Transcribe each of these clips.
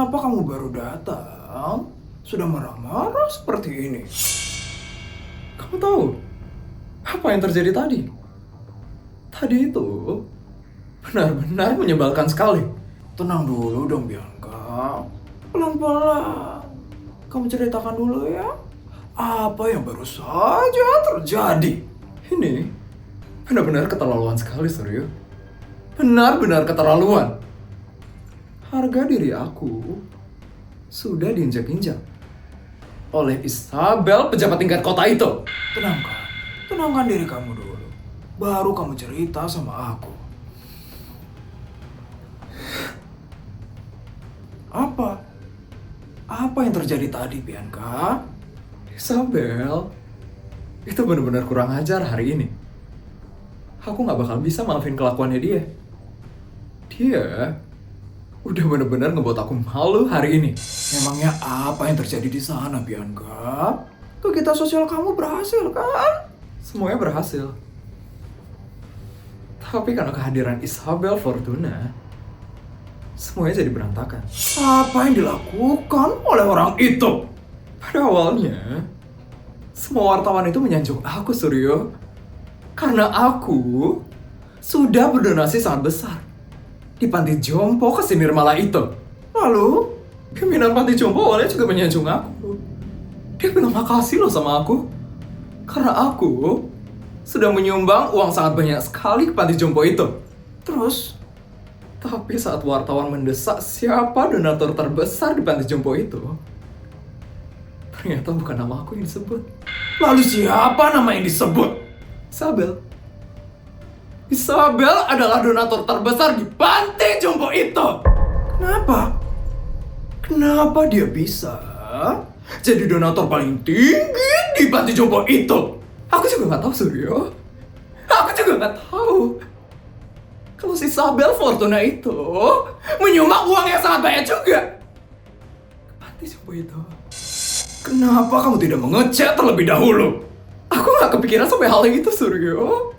Kenapa kamu baru datang? Sudah marah-marah seperti ini. Kamu tahu apa yang terjadi tadi? Tadi itu benar-benar menyebalkan sekali. Tenang dulu dong Bianca. Pelan-pelan. Kamu ceritakan dulu ya. Apa yang baru saja terjadi? Ini benar-benar keterlaluan sekali, Suryo. Benar-benar keterlaluan. Harga diri aku sudah diinjak-injak oleh Isabel, pejabat tingkat kota itu. Tenangkan diri kamu dulu. Baru kamu cerita sama aku. Apa yang terjadi tadi, Bianca? Isabel, itu benar-benar kurang ajar hari ini. Aku nggak bakal bisa maafin kelakuannya dia. Dia udah benar-benar ngebuat aku malu hari ini. Memangnya apa yang terjadi di sana, Bianca? Kegiatan sosial kamu berhasil, kan? Semuanya berhasil. Tapi karena kehadiran Isabel Fortuna, semuanya jadi berantakan. Apa yang dilakukan oleh orang itu? Pada awalnya, semua wartawan itu menyanjung aku, Suryo. Karena aku sudah berdonasi sangat besar di panti jompo Kasih Nirmala itu. Lalu, pimpinan panti jompo awalnya juga menyanjung aku. Dia bilang makasih loh sama aku. Karena aku sudah menyumbang uang sangat banyak sekali ke panti jompo itu. terus, Tapi saat wartawan mendesak siapa donatur terbesar di panti jompo itu, ternyata bukan nama aku yang disebut. lalu siapa nama yang disebut? Isabel. Isabel adalah donatur terbesar di panti jompo itu. Kenapa dia bisa jadi donatur paling tinggi di panti jompo itu? Aku juga nggak tahu, Suryo. Aku juga nggak tahu. Kalau si Isabel Fortuna itu menyumbang uang yang sangat banyak juga ke panti jompo itu. Kenapa kamu tidak mengecek terlebih dahulu? Aku nggak kepikiran sampai hal itu, Suryo.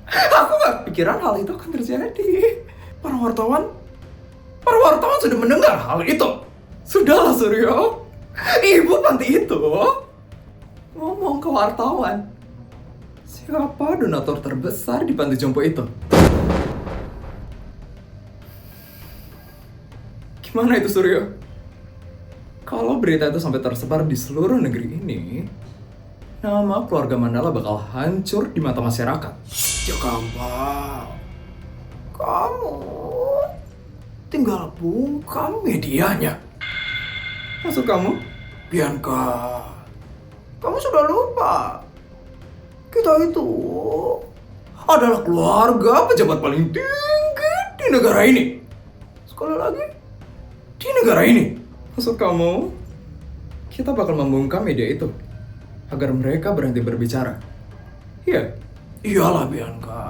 Aku nggak kepikiran hal itu akan terjadi. Para wartawan sudah mendengar hal itu. Sudahlah, Suryo. Ibu panti itu ngomong ke wartawan. Siapa donatur terbesar di panti jompo itu? Gimana itu, Suryo? Kalau berita itu sampai tersebar di seluruh negeri ini, nama keluarga Mandala bakal hancur di mata masyarakat. Ya gampang. Kamu tinggal bungkam medianya. Maksud kamu? Bianca, kamu sudah lupa. Kita itu adalah keluarga pejabat paling tinggi di negara ini. Sekali lagi, di negara ini. Maksud kamu, kita bakal membungkam media itu agar mereka berhenti berbicara? Iya. Iyalah Bianca.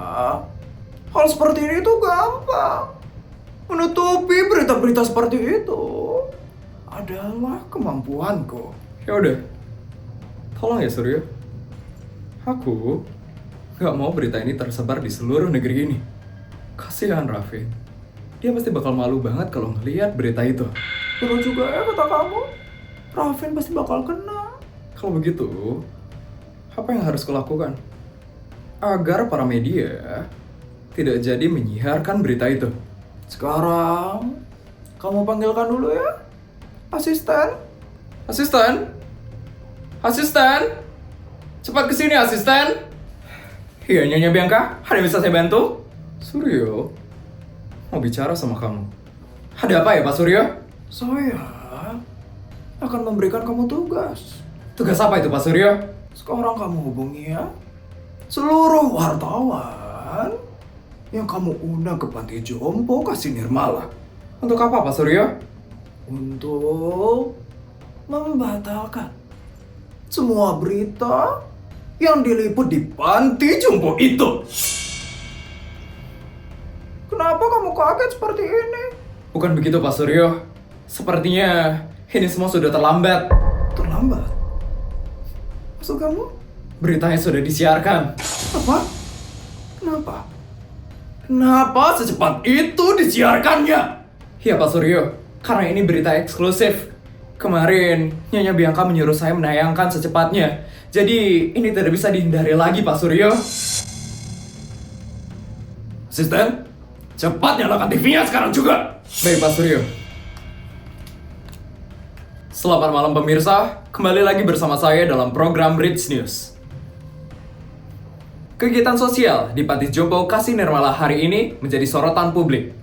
Hal seperti ini tuh gampang. Menutupi berita-berita seperti itu adalah kemampuanku. Ya udah, tolong ya, Suryo. Aku nggak mau berita ini tersebar di seluruh negeri ini. Kasihan Raffi. Dia pasti bakal malu banget kalau ngelihat berita itu. Betul juga ya kata kamu. Raven pasti bakal kena. Kalau begitu, apa yang harus kulakukan agar para media tidak jadi menyiarkan berita itu? Sekarang, kamu panggilkan dulu ya. Asisten. Asisten? Asisten? Cepat kesini, asisten. Iya, Nyonya Bianca. Ada yang bisa saya bantu? Suryo, mau bicara sama kamu. Ada apa ya, Pak Suryo? Saya akan memberikan kamu tugas. Tugas apa itu, Pak Suryo? Sekarang kamu hubungi ya seluruh wartawan yang kamu undang ke panti jompo Kasih Nirmala. Untuk apa, Pak Suryo? Untuk membatalkan semua berita yang diliput di panti jompo itu. Kenapa kamu kaget seperti ini? Bukan begitu, Pak Suryo. Sepertinya ini semua sudah terlambat. Terlambat? Maksud kamu? Beritanya sudah disiarkan. Apa? Kenapa secepat itu disiarkannya? Iya, Pak Suryo. Karena ini berita eksklusif. Kemarin, Nyonya Bianca menyuruh saya menayangkan secepatnya. Jadi, ini tidak bisa dihindari lagi, Pak Suryo. Asisten, cepat nyalakan TV-nya sekarang juga. Baik, Pak Suryo. Selamat malam pemirsa, kembali lagi bersama saya dalam program Rich News. Kegiatan sosial di Panti Jompo Kasih Nirmala hari ini menjadi sorotan publik.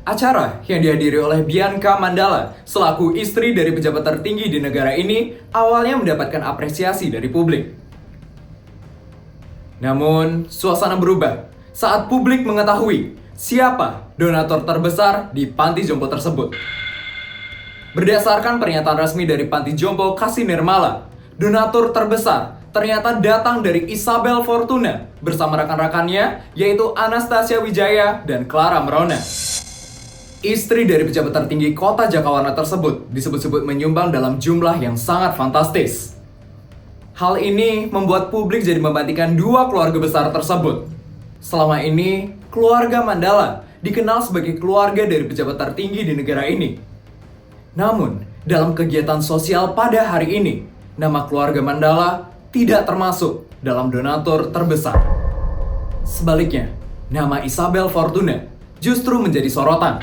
Acara yang dihadiri oleh Bianca Mandala selaku istri dari pejabat tertinggi di negara ini awalnya mendapatkan apresiasi dari publik. Namun, suasana berubah saat publik mengetahui siapa donatur terbesar di Panti Jompo tersebut. Berdasarkan pernyataan resmi dari Panti Jompo Kasih Nirmala, donatur terbesar ternyata datang dari Isabel Fortuna bersama rekan-rekannya yaitu Anastasia Wijaya dan Clara Merona. Istri dari pejabat tertinggi kota Jakawarna tersebut disebut-sebut menyumbang dalam jumlah yang sangat fantastis. Hal ini membuat publik jadi membandingkan dua keluarga besar tersebut. Selama ini, keluarga Mandala dikenal sebagai keluarga dari pejabat tertinggi di negara ini. Namun, dalam kegiatan sosial pada hari ini, nama keluarga Mandala tidak termasuk dalam donatur terbesar. Sebaliknya, nama Isabel Fortuna justru menjadi sorotan.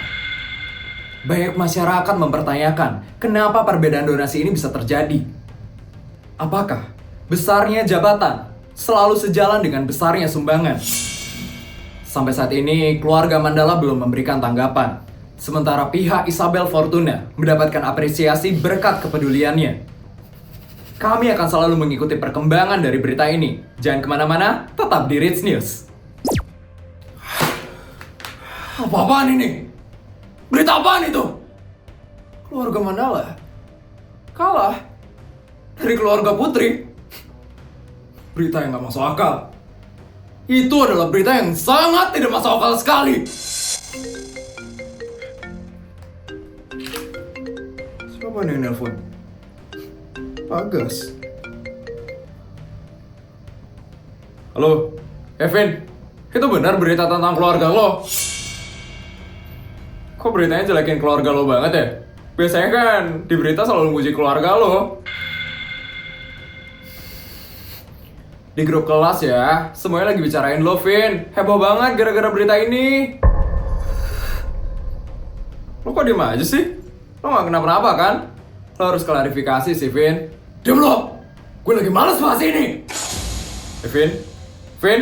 Banyak masyarakat mempertanyakan kenapa perbedaan donasi ini bisa terjadi. Apakah besarnya jabatan selalu sejalan dengan besarnya sumbangan? Sampai saat ini, keluarga Mandala belum memberikan tanggapan. Sementara pihak Isabel Fortuna mendapatkan apresiasi berkat kepeduliannya. Kami akan selalu mengikuti perkembangan dari berita ini. Jangan kemana-mana, tetap di Rich News. Apa-apaan ini? Berita apaan itu? Keluarga Mandala kalah dari keluarga Putri. Berita yang gak masuk akal. Itu adalah berita yang sangat tidak masuk akal sekali. Siapa nih yang nelpon? Bagas. Halo, Kevin. Itu benar berita tentang keluarga lo? Kok beritanya jelekin keluarga lo banget ya? Biasanya kan di berita selalu muji keluarga lo. Di grup kelas ya, semuanya lagi bicarain lo, Vin. Heboh banget gara-gara berita ini. Lo kok diem aja sih? Lo gak kenapa-napa kan? Lo harus klarifikasi sih, Vin. Diam lo! Gue lagi malas bahas ini! Vin? Vin?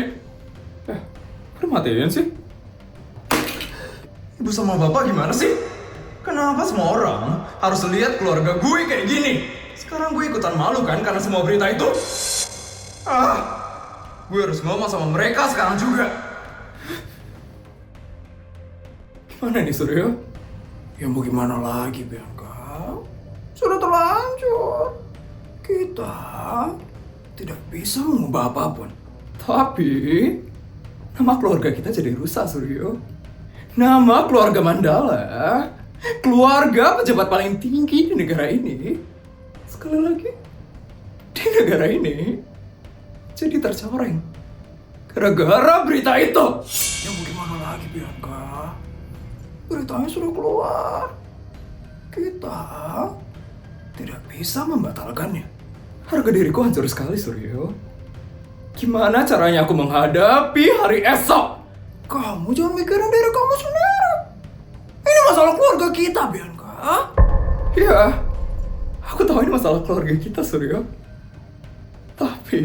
Udah matiin sih? Ibu sama bapak gimana sih? Kenapa semua orang harus lihat keluarga gue kayak gini? Sekarang gue ikutan malu kan karena semua berita itu? Gue harus ngomong sama mereka sekarang juga. Gimana nih, Suryo? Ya mau gimana lagi, Bianca? Sudah terlanjur. Kita tidak bisa mengubah apapun. Tapi, nama keluarga kita jadi rusak, Suryo. Nama keluarga Mandala, keluarga pejabat paling tinggi di negara ini, sekali lagi, di negara ini, jadi tercoreng. Gara-gara berita itu. Ya mau gimana lagi, Bianca? Beritanya sudah keluar. Kita tidak bisa membatalkannya. Harga diriku hancur sekali, Suryo. Gimana caranya aku menghadapi hari esok? Kamu jangan mikirin diri kamu sendiri. Ini masalah keluarga kita, Bianca. Iya, aku tahu ini masalah keluarga kita, Suryo. Tapi,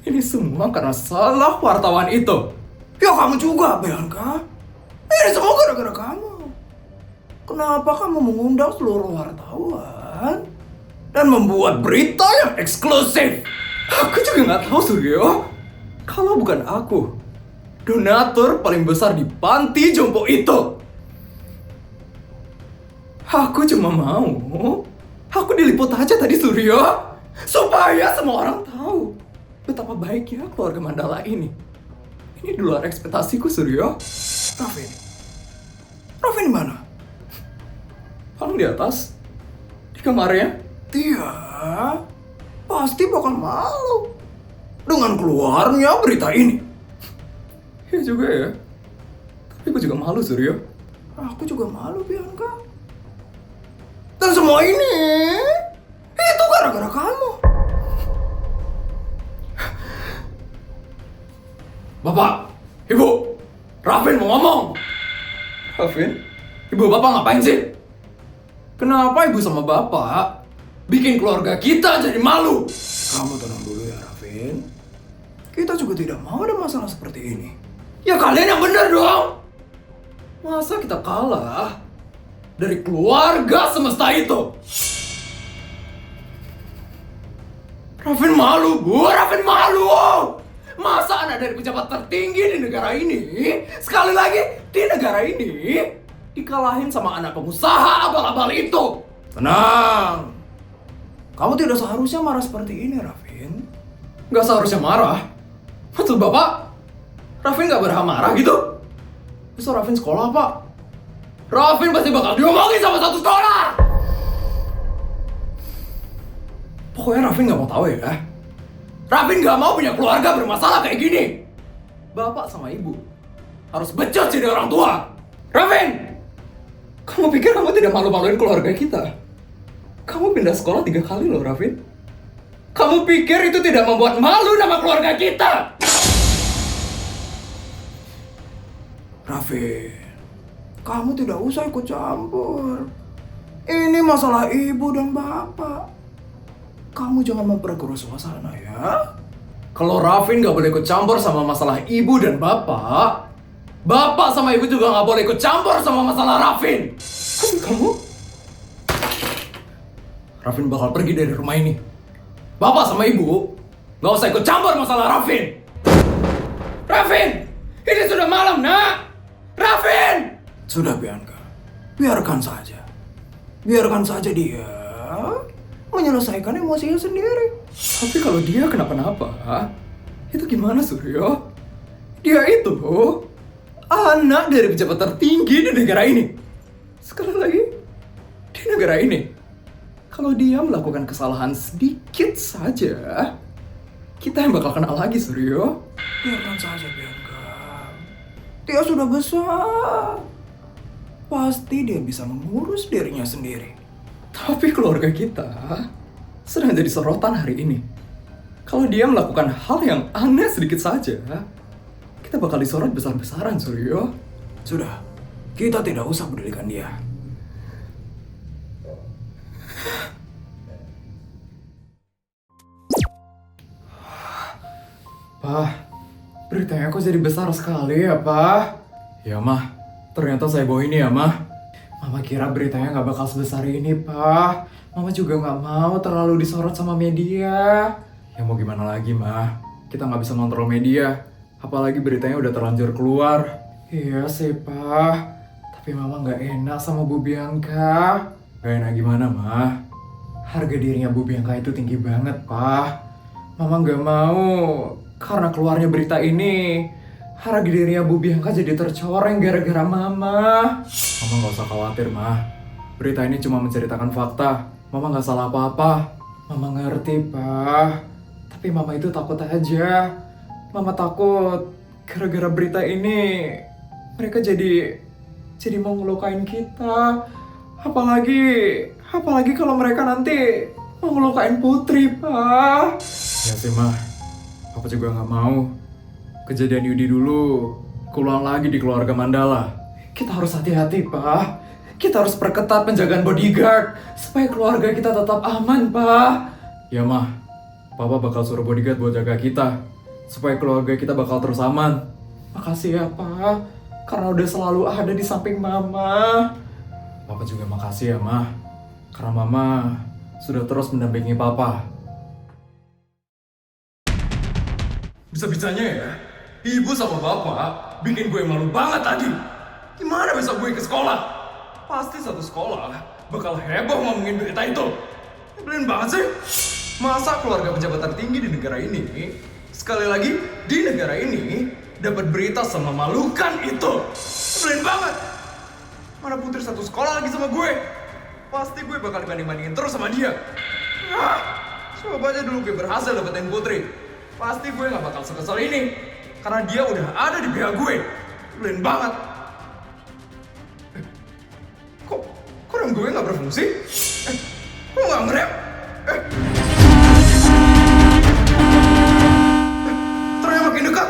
ini semua karena salah wartawan itu. Ya kamu juga, Bianca. Ini semua gara-gara kamu. Kenapa kamu mengundang seluruh wartawan dan membuat berita yang eksklusif? Aku juga nggak tahu, Suryo. Kalau bukan aku, donatur paling besar di Panti Jompo itu. Aku cuma mau, aku diliput aja tadi, Suryo, supaya semua orang tahu betapa baiknya keluarga Mandala ini. Ini di luar ekspektasiku, Suryo. Raffin di mana? Paling di atas, di kamarnya. Dia pasti bakal malu dengan keluarnya berita ini. Ya juga ya. Tapi aku juga malu, Suryo. Aku juga malu, Bianca. Dan semua ini itu gara-gara kamu. Bapak, Ibu, Raffin mau ngomong. Raffin? Ibu bapak ngapain sih? Kenapa ibu sama bapak bikin keluarga kita jadi malu? Kamu tenang dulu ya, Raffin. Kita juga tidak mau ada masalah seperti ini. Ya kalian yang benar dong. Masa kita kalah dari keluarga semesta itu? Raffin malu, Bu. Raffin malu. Masa anak dari pejabat tertinggi di negara ini, sekali lagi di negara ini, dikalahin sama anak pengusaha abal-abal itu? Tenang. Kamu tidak seharusnya marah seperti ini, Raffin. Nggak seharusnya marah. Maksud Bapak, Raffin nggak berhak marah gitu? Besok Raffin sekolah, Pak. Raffin pasti bakal diomongin sama satu sekolah. Pokoknya Raffin nggak mau tahu ya. Raffin nggak mau punya keluarga bermasalah kayak gini. Bapak sama ibu harus becus jadi orang tua. Raffin! Kamu pikir kamu tidak malu-maluin keluarga kita? Kamu pindah sekolah 3 kali loh, Raffin. Kamu pikir itu tidak membuat malu nama keluarga kita? Raffin, kamu tidak usah ikut campur. Ini masalah ibu dan bapak. Kamu jangan memperkeruh suasana ya. Kalau Raffin nggak boleh ikut campur sama masalah ibu dan bapak, bapak sama ibu juga nggak boleh ikut campur sama masalah Raffin. Kamu? Raffin bakal pergi dari rumah ini. Bapak sama ibu nggak usah ikut campur masalah Raffin. Raffin, ini sudah malam, nak. Raffin! Sudah, Bianca. Biarkan saja. Biarkan saja dia menyelesaikan emosinya sendiri. Tapi kalau dia kenapa-napa, itu gimana, Suryo? Dia itu anak dari pejabat tertinggi di negara ini. Sekali lagi, di negara ini. Kalau dia melakukan kesalahan sedikit saja, kita yang bakal kenal lagi, Suryo. Biarkan saja, Bianca. Dia sudah besar. Pasti dia bisa mengurus dirinya sendiri. Tapi keluarga kita sedang jadi sorotan hari ini. Kalau dia melakukan hal yang aneh sedikit saja, kita bakal disorot besar-besaran, Suryo. Sudah, kita tidak usah pedulikan dia. Pak, beritanya kok jadi besar sekali ya, Pak? Ya, Mah. Ternyata saya bawa ini ya, Mah. Mama kira beritanya nggak bakal sebesar ini, Pak. Mama juga nggak mau terlalu disorot sama media. Ya mau gimana lagi, Mah? Kita nggak bisa kontrol media. Apalagi beritanya udah terlanjur keluar. Iya sih, Pak. Tapi Mama nggak enak sama Bu Bianca. Gak enak gimana, Mah? Harga dirinya Bu Bianca itu tinggi banget, Pak. Mama nggak mau karena keluarnya berita ini, harga dirinya Bu Bianca jadi tercoreng gara-gara Mama. Mama nggak usah khawatir, Mah. Berita ini cuma menceritakan fakta. Mama nggak salah apa-apa. Mama ngerti, Pak. Tapi Mama itu takut aja. Mama takut gara-gara berita ini mereka jadi mau ngelukain kita. Apalagi kalau mereka nanti mau ngelukain Putri, Pak. Ya sih, Mah. Papa juga nggak mau kejadian Yudi dulu keulang lagi di keluarga Mandala. Kita harus hati-hati, Pak. Kita harus perketat penjagaan bodyguard supaya keluarga kita tetap aman, Pak. Ya, Mah. Papa bakal suruh bodyguard buat jaga kita supaya keluarga kita bakal terus aman. Makasih ya, Pak. Karena udah selalu ada di samping Mama. Papa juga makasih ya, Mah. Karena Mama sudah terus mendampingi Papa. Bisa-bisanya ya, Ibu sama Bapak bikin gue malu banget tadi. Gimana besok gue ke sekolah? Pasti satu sekolah bakal heboh ngomongin berita itu. Nyebelin banget sih. Masa keluarga pejabat tertinggi di negara ini, sekali lagi di negara ini, dapat berita sememalukan itu. Nyebelin banget. Mana Putri satu sekolah lagi sama gue. Pasti gue bakal dibanding-bandingin terus sama dia. Coba aja dulu gue berhasil dapetin Putri. Pasti gue gak bakal sekesel ini. Karena dia udah ada di pihak gue. Nyebelin banget. rem gue nggak berfungsi? Kok nggak ngerem? Ternyata makin dekat.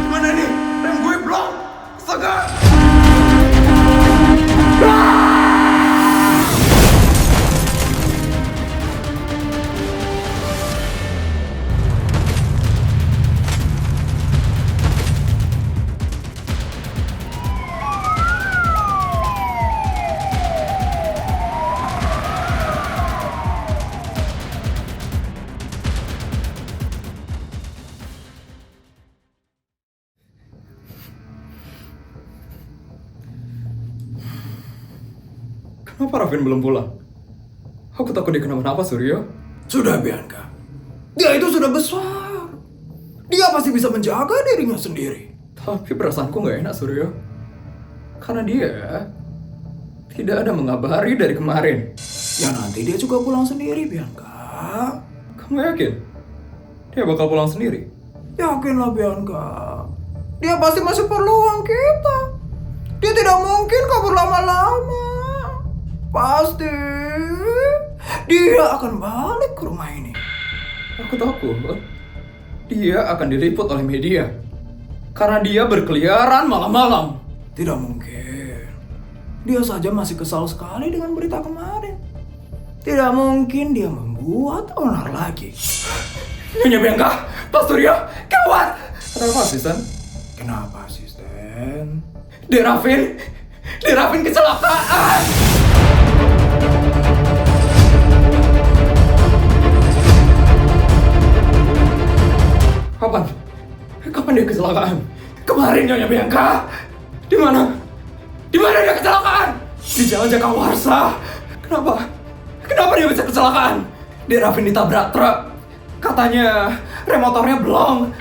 Gimana nih? Rem gue blok. Astaga. Kenapa Raffin belum pulang? Aku takut dia kenapa-napa, Suryo. Sudah, Bianca. Dia itu sudah besar. Dia pasti bisa menjaga dirinya sendiri. Tapi perasaanku nggak enak, Suryo. Karena dia tidak ada mengabari dari kemarin. Ya nanti dia juga pulang sendiri, Bianca. Kamu yakin? Dia bakal pulang sendiri? Yakinlah, Bianca. Dia pasti masih perlu uang kita. Dia tidak mungkin kabur lama-lama. Pasti dia akan balik ke rumah ini. Aku takut dia akan diliput oleh media karena dia berkeliaran malam-malam. Tidak mungkin. Dia saja masih kesal sekali dengan berita kemarin. Tidak mungkin dia membuat onar lagi. Nyonya Bianca, Pak Suryo, gawat! Kenapa, asisten? Kenapa, asisten? Raffin kecelakaan! Kapan dia kecelakaan? Kemarin, Nyonya Bianca. Di mana dia kecelakaan? Di Jalan Jakawarsa. Kenapa dia bisa kecelakaan? Raffin ditabrak truk. Katanya rem motornya blong.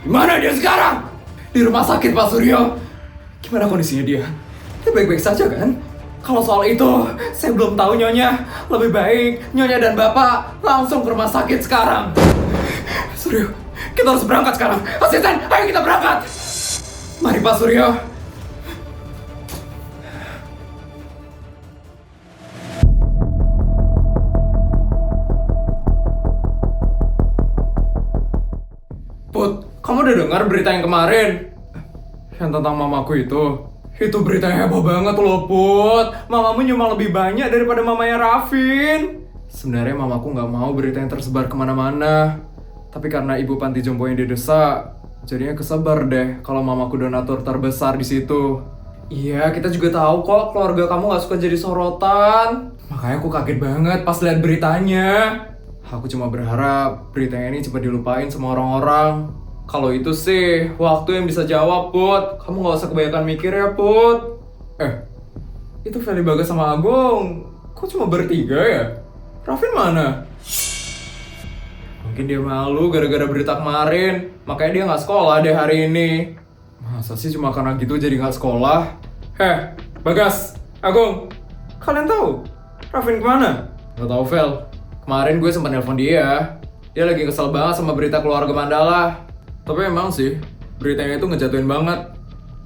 Gimana dia sekarang? Di rumah sakit, Pak Suryo. Gimana kondisinya dia? Dia baik-baik saja kan? Kalau soal itu, saya belum tahu, Nyonya. Lebih baik Nyonya dan Bapak langsung ke rumah sakit sekarang. Suryo, kita harus berangkat sekarang. Asisten, ayo kita berangkat. Mari, Pak Suryo. Put, kamu udah dengar berita yang kemarin? Yang tentang mamaku itu? Itu berita yang heboh banget loh, Put. Mamamu nyumbang lebih banyak daripada mamanya Raffin. Sebenarnya mamaku nggak mau berita yang tersebar kemana-mana. Tapi karena ibu panti jompo yang didesak, jadinya kesebar deh kalau mamaku donatur terbesar di situ. Iya, kita juga tahu kok keluarga kamu nggak suka jadi sorotan. Makanya aku kaget banget pas lihat beritanya. Aku cuma berharap beritanya ini cepat dilupain sama orang-orang. Kalau itu sih, waktu yang bisa jawab, Put. Kamu nggak usah kebanyakan mikir ya, Put. Itu Feli Bagas sama Agung. Kok cuma bertiga ya? Raffin mana? Mungkin dia malu gara-gara berita kemarin. Makanya dia nggak sekolah deh hari ini. Masa sih cuma karena gitu jadi nggak sekolah? Bagas, Agung. Kalian tahu Raffin kemana? Nggak tahu, Vel. Kemarin gue sempat nelpon dia. Dia lagi kesel banget sama berita keluarga Mandala. Tapi emang sih, beritanya itu ngejatuhin banget.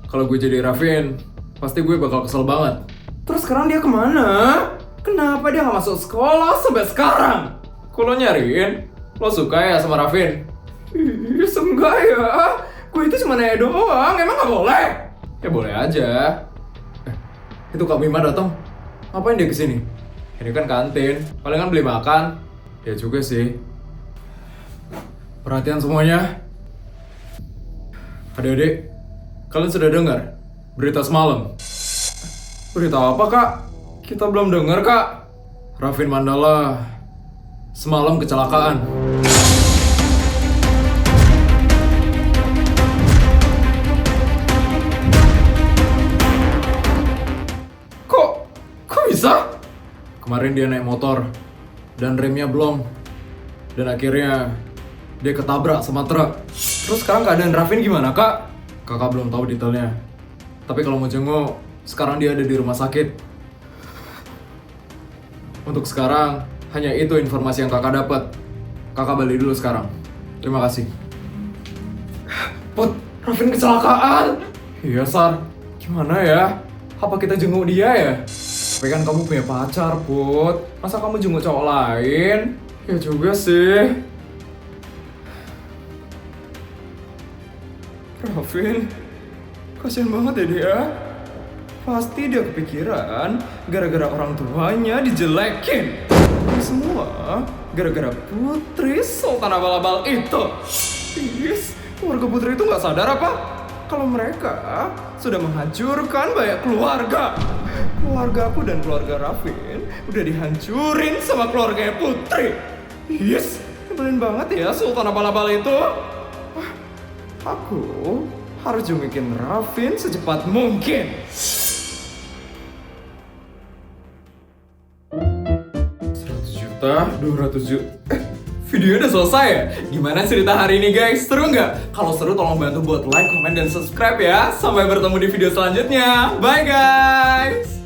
Kalau gue jadi Raffin, pasti gue bakal kesel banget. Terus sekarang dia kemana? Kenapa dia nggak masuk sekolah sampai sekarang? Kok lo nyariin? Lo suka ya sama Raffin? Ih, enggak ya. Gue itu cuma nanya doang, emang nggak boleh? Ya boleh aja. Itu Kak Bima datang. Ngapain dia kesini? Ini kan kantin, palingan beli makan. Ya juga sih. Perhatian semuanya. Adik-adik, kalian sudah dengar berita semalam? Berita apa, Kak? Kita belum dengar, Kak. Raffin Mandala semalam kecelakaan. Kok bisa? Kemarin dia naik motor dan remnya blong. Dan akhirnya dia ketabrak sama truk. Terus sekarang keadaan Raffin gimana, Kak? Kakak belum tahu detailnya. Tapi kalau mau jenguk, sekarang dia ada di rumah sakit. Untuk sekarang, hanya itu informasi yang kakak dapat. Kakak balik dulu sekarang. Terima kasih. Put, Raffin kecelakaan. Iya, Sar. Gimana ya? Apa kita jenguk dia ya? Tapi kan kamu punya pacar, Put. Masa kamu jenguk cowok lain? Ya juga sih. Raffin, kasihan banget ya dia. Pasti dia kepikiran gara-gara orang tuanya dijelekin. Ini semua gara-gara Putri Sultan Abal-Abal itu. Yes, keluarga Putri itu nggak sadar apa? Kalau mereka sudah menghancurkan banyak keluarga. Keluarga aku dan keluarga Raffin udah dihancurin sama keluarganya Putri. Yes, nyebelin banget ya Sultan Abal-Abal itu. Wah, aku harus jungikin Raffin secepat mungkin. 100 juta, 200 juta. Video udah selesai ya? Gimana cerita hari ini guys? Seru nggak? Kalau seru tolong bantu buat like, comment, dan subscribe ya. Sampai bertemu di video selanjutnya. Bye guys!